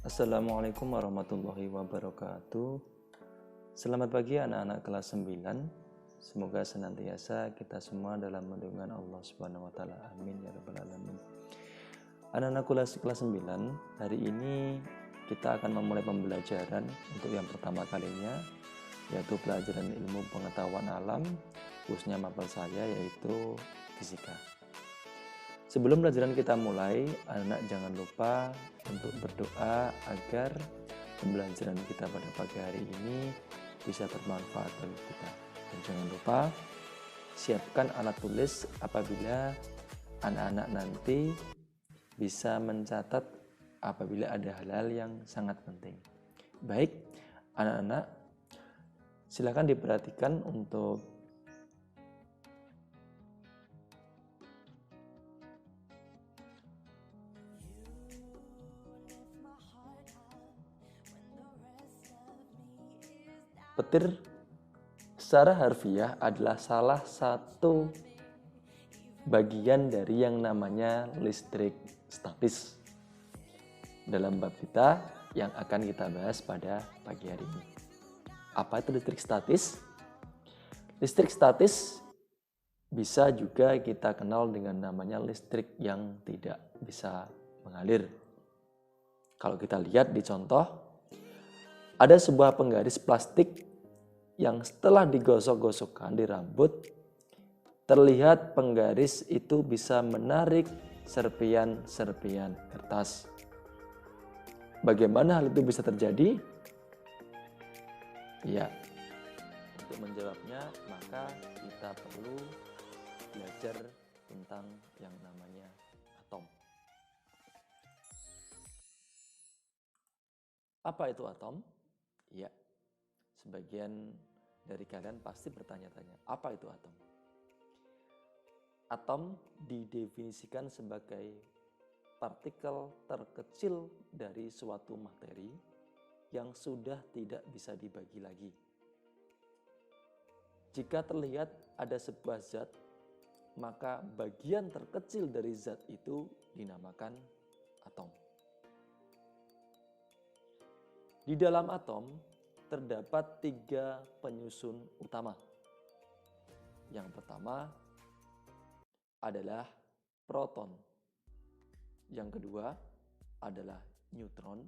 Assalamualaikum warahmatullahi wabarakatuh. Selamat pagi anak-anak kelas 9. Semoga senantiasa kita semua dalam lindungan Allah Subhanahu wa taala. Amin ya rabbal alamin. Anak-anak kelas 9, hari ini kita akan memulai pembelajaran untuk yang pertama kalinya, yaitu pelajaran ilmu pengetahuan alam, khususnya mapel saya yaitu fisika. Sebelum pelajaran kita mulai, anak jangan lupa untuk berdoa agar pembelajaran kita pada pagi hari ini bisa bermanfaat bagi kita. Dan jangan lupa siapkan alat tulis apabila anak-anak nanti bisa mencatat apabila ada hal-hal yang sangat penting. Baik, anak-anak, silakan diperhatikan untuk petir secara harfiah adalah salah satu bagian dari yang namanya listrik statis dalam bab kita yang akan kita bahas pada pagi hari ini. Apa itu listrik statis? Listrik statis bisa juga kita kenal dengan namanya listrik yang tidak bisa mengalir. Kalau kita lihat di contoh, ada sebuah penggaris plastik yang setelah digosok-gosokkan di rambut, terlihat penggaris itu bisa menarik serpian-serpian kertas. Bagaimana hal itu bisa terjadi? Ya, untuk menjawabnya maka kita perlu belajar tentang yang namanya atom. Apa itu atom? Ya, sebagian dari kalian pasti bertanya-tanya, apa itu atom? Atom didefinisikan sebagai partikel terkecil dari suatu materi yang sudah tidak bisa dibagi lagi. Jika terlihat ada sebuah zat, maka bagian terkecil dari zat itu dinamakan atom. Di dalam atom terdapat 3 penyusun utama. Yang pertama adalah proton. Yang kedua adalah neutron.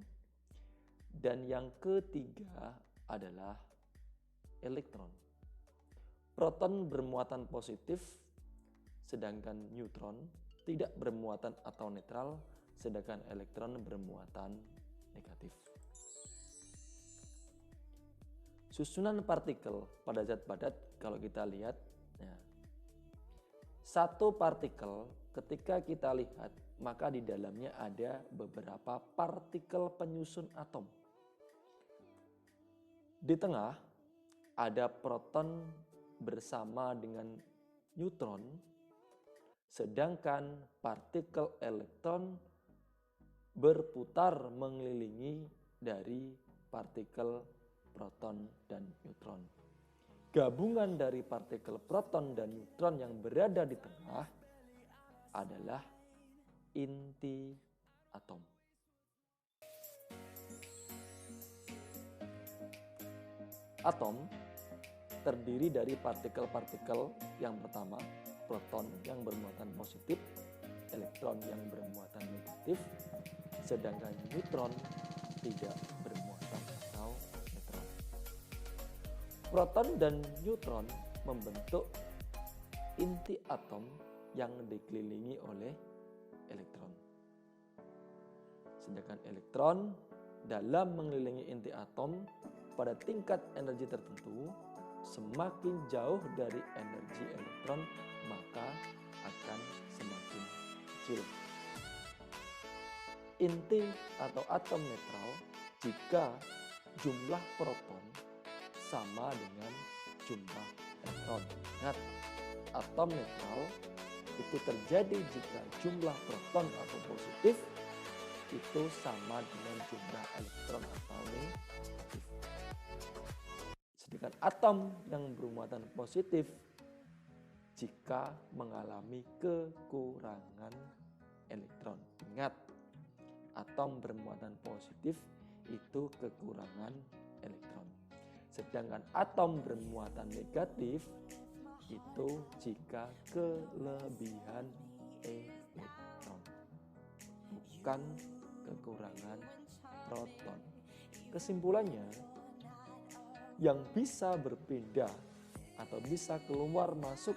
Dan yang ketiga adalah elektron. Proton bermuatan positif, sedangkan neutron tidak bermuatan atau netral, sedangkan elektron bermuatan negatif. Susunan partikel pada zat padat kalau kita lihat, satu partikel ketika kita lihat maka di dalamnya ada beberapa partikel penyusun atom. Di tengah ada proton bersama dengan neutron, sedangkan partikel elektron berputar mengelilingi dari partikel proton dan neutron. Gabungan dari partikel proton dan neutron yang berada di tengah adalah inti atom. Atom terdiri dari partikel-partikel yang pertama, proton yang bermuatan positif, elektron yang bermuatan negatif, sedangkan neutron tidak bermuatan atau netral. Proton dan neutron membentuk inti atom yang dikelilingi oleh elektron. Sedangkan elektron dalam mengelilingi inti atom pada tingkat energi tertentu, semakin jauh dari energi elektron maka akan semakin kecil. Inti atau atom netral jika jumlah proton sama dengan jumlah elektron. Ingat, atom netral itu terjadi jika jumlah proton atau positif itu sama dengan jumlah elektron atau negatif. Sedangkan atom yang bermuatan positif jika mengalami kekurangan elektron. Ingat, atom bermuatan positif itu kekurangan elektron. Sedangkan atom bermuatan negatif itu jika kelebihan elektron, bukan kekurangan proton. Kesimpulannya, yang bisa berpindah atau bisa keluar masuk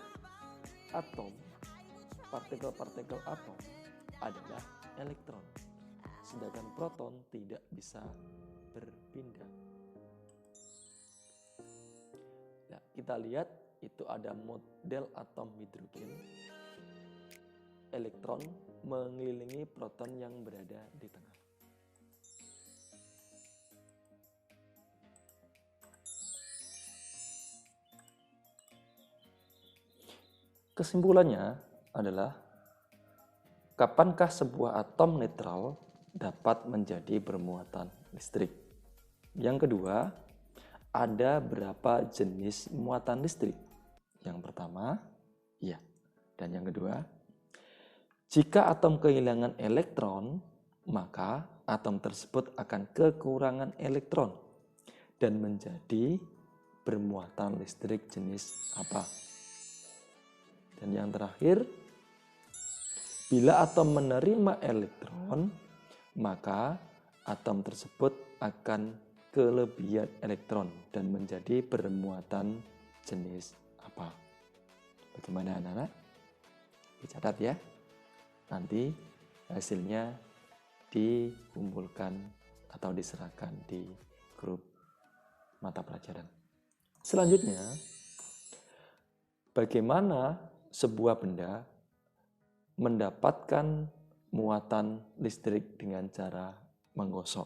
atom, partikel-partikel atom adalah elektron. Sedangkan proton tidak bisa berpindah. Nah, kita lihat itu ada model atom hidrogen. Elektron mengelilingi proton yang berada di tengah. Kesimpulannya adalah, kapankah sebuah atom netral dapat menjadi bermuatan listrik? Yang kedua, ada berapa jenis muatan listrik? Yang pertama, iya. Dan yang kedua, jika atom kehilangan elektron, maka atom tersebut akan kekurangan elektron dan menjadi bermuatan listrik jenis apa? Dan yang terakhir, bila atom menerima elektron, maka atom tersebut akan kelebihan elektron dan menjadi bermuatan jenis apa? Bagaimana anak-anak? Dicatat ya. Nanti hasilnya dikumpulkan atau diserahkan di grup mata pelajaran. Selanjutnya, bagaimana sebuah benda mendapatkan muatan listrik dengan cara menggosok?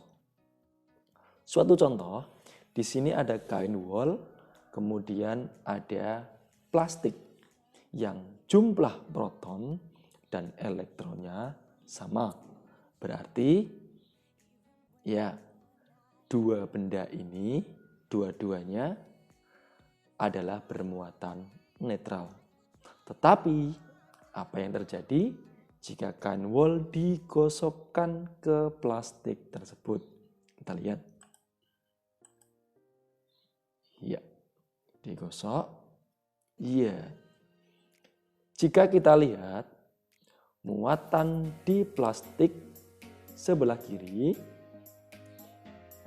Suatu contoh, di sini ada kain wol, kemudian ada plastik yang jumlah proton dan elektronnya sama. Berarti ya, dua benda ini dua-duanya adalah bermuatan netral. Tetapi apa yang terjadi jika kain wol digosokkan ke plastik tersebut? Kita lihat. Ya, digosok. Iya. Jika kita lihat muatan di plastik sebelah kiri,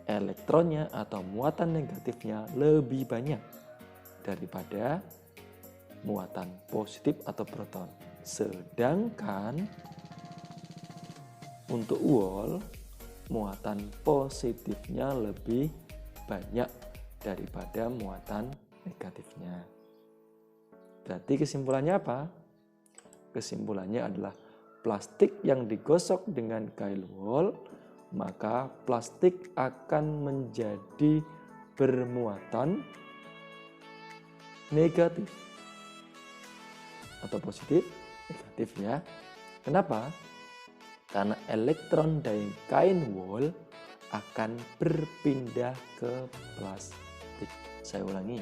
elektronnya atau muatan negatifnya lebih banyak daripada muatan positif atau proton. Sedangkan untuk wol, muatan positifnya lebih banyak daripada muatan negatifnya. Berarti kesimpulannya apa? Kesimpulannya adalah plastik yang digosok dengan kain wol, maka plastik akan menjadi bermuatan negatif. Atau positif, negatif ya. Kenapa? Karena elektron dari kain wol akan berpindah ke plastik. Saya ulangi.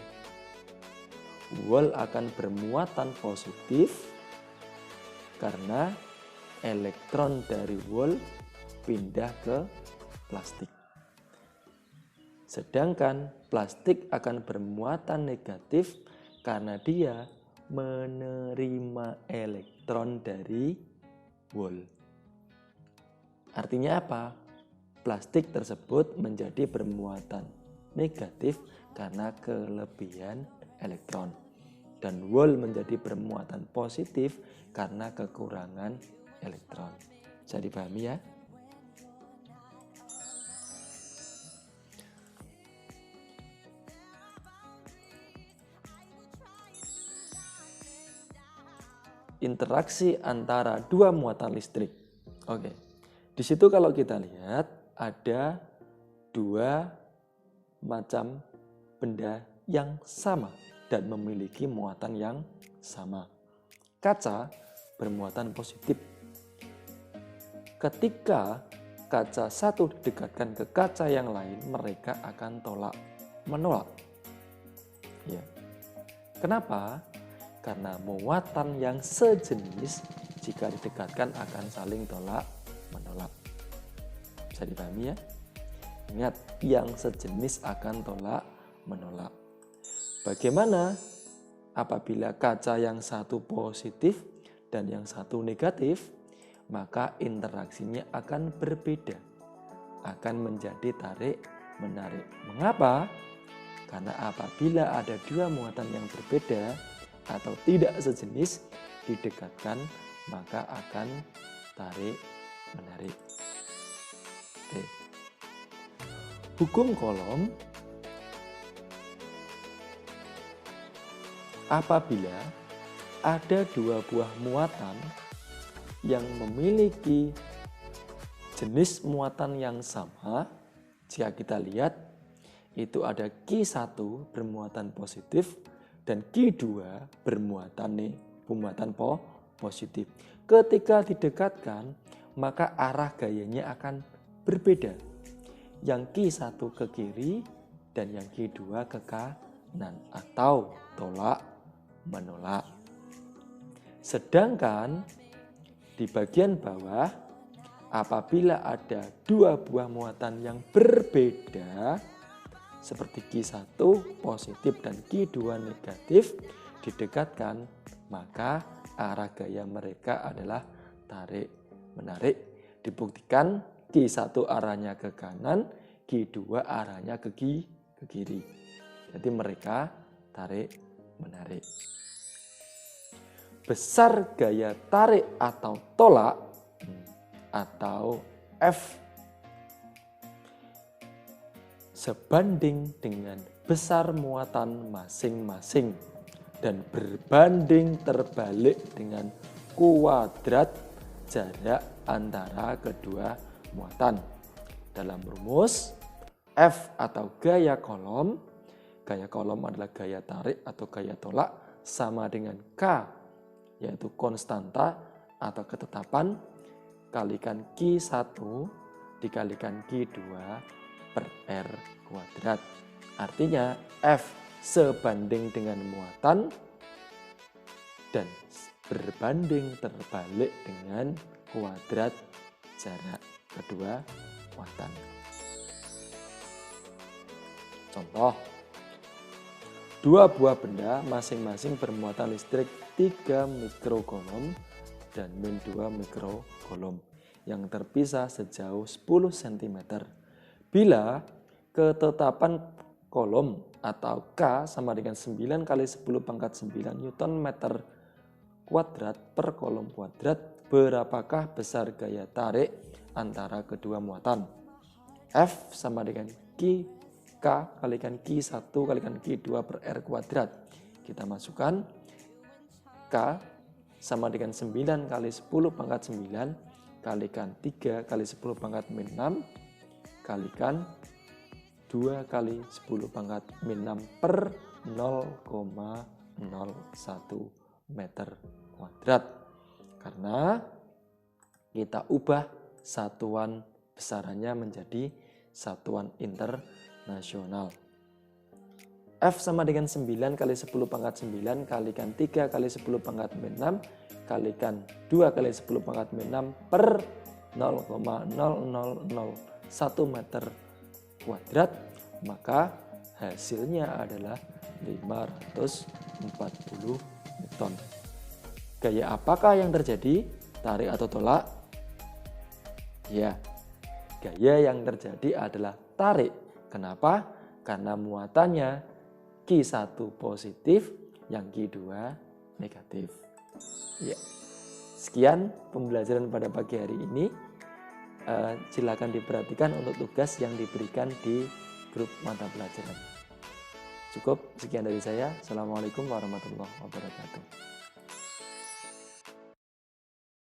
Wol akan bermuatan positif karena elektron dari wol pindah ke plastik. Sedangkan plastik akan bermuatan negatif karena dia menerima elektron dari wol. Artinya apa? Plastik tersebut menjadi bermuatan negatif karena kelebihan elektron. Dan wol menjadi bermuatan positif karena kekurangan elektron. Bisa dipahami ya? Interaksi antara dua muatan listrik. Oke. Di situ kalau kita lihat ada dua macam benda yang sama dan memiliki muatan yang sama. Kaca bermuatan positif. Ketika kaca satu didekatkan ke kaca yang lain, mereka akan menolak. Ya. Kenapa? Karena muatan yang sejenis jika didekatkan akan saling menolak. Bisa dipahami ya? Ingat, yang sejenis akan tolak menolak. Bagaimana apabila kaca yang satu positif dan yang satu negatif? Maka interaksinya akan berbeda, akan menjadi tarik menarik. Mengapa? Karena apabila ada dua muatan yang berbeda atau tidak sejenis didekatkan, maka akan tarik menarik. Oke. Hukum Coulomb, apabila ada dua buah muatan yang memiliki jenis muatan yang sama, jika kita lihat itu ada Q1 bermuatan positif dan Q2 bermuatan positif. Ketika didekatkan, maka arah gayanya akan berbeda. Yang Q1 ke kiri dan yang Q2 ke kanan atau tolak menolak. Sedangkan di bagian bawah, apabila ada dua buah muatan yang berbeda, seperti Q1 positif dan Q2 negatif, didekatkan, maka arah gaya mereka adalah tarik menarik. Dibuktikan Q1 arahnya ke kanan, Q2 arahnya ke kiri. Jadi mereka tarik menarik. Besar gaya tarik atau tolak atau F sebanding dengan besar muatan masing-masing dan berbanding terbalik dengan kuadrat jarak antara kedua muatan. Dalam rumus, F atau gaya Coulomb adalah gaya tarik atau gaya tolak sama dengan K, yaitu konstanta atau ketetapan, kalikan Q1 dikalikan Q2 per R kuadrat. Artinya F sebanding dengan muatan dan berbanding terbalik dengan kuadrat jarak kedua muatan. Contoh, dua buah benda masing-masing bermuatan listrik 3 mikrocoulomb dan min 2 mikrocoulomb yang terpisah sejauh 10 cm. Bila ketetapan Coulomb atau K sama dengan 9 kali 10 pangkat 9 Newton meter kuadrat per coulomb kuadrat, berapakah besar gaya tarik antara kedua muatan? F sama dengan K kalikan Q1 kalikan Q2 per R kuadrat. Kita masukkan K sama dengan 9 kali 10 pangkat 9 kalikan 3 kali 10 pangkat min 6 kalikan 2 kali 10 pangkat min 6 per 0,01 meter kuadrat. Karena kita ubah satuan besarannya menjadi satuan internasional. F sama dengan 9 kali 10 pangkat 9 kalikan 3 kali 10 pangkat min 6 kalikan 2 kali 10 pangkat min 6 per 0,0001 meter kuadrat, maka hasilnya adalah 540 Newton. Gaya apakah yang terjadi? Tarik atau tolak? Ya, gaya yang terjadi adalah tarik. Kenapa? Karena muatannya Q1 positif, yang Q2 negatif. Ya. Sekian pembelajaran pada pagi hari ini. Silakan diperhatikan untuk tugas yang diberikan di grup mata pelajaran. Cukup sekian dari saya. Assalamualaikum warahmatullahi wabarakatuh.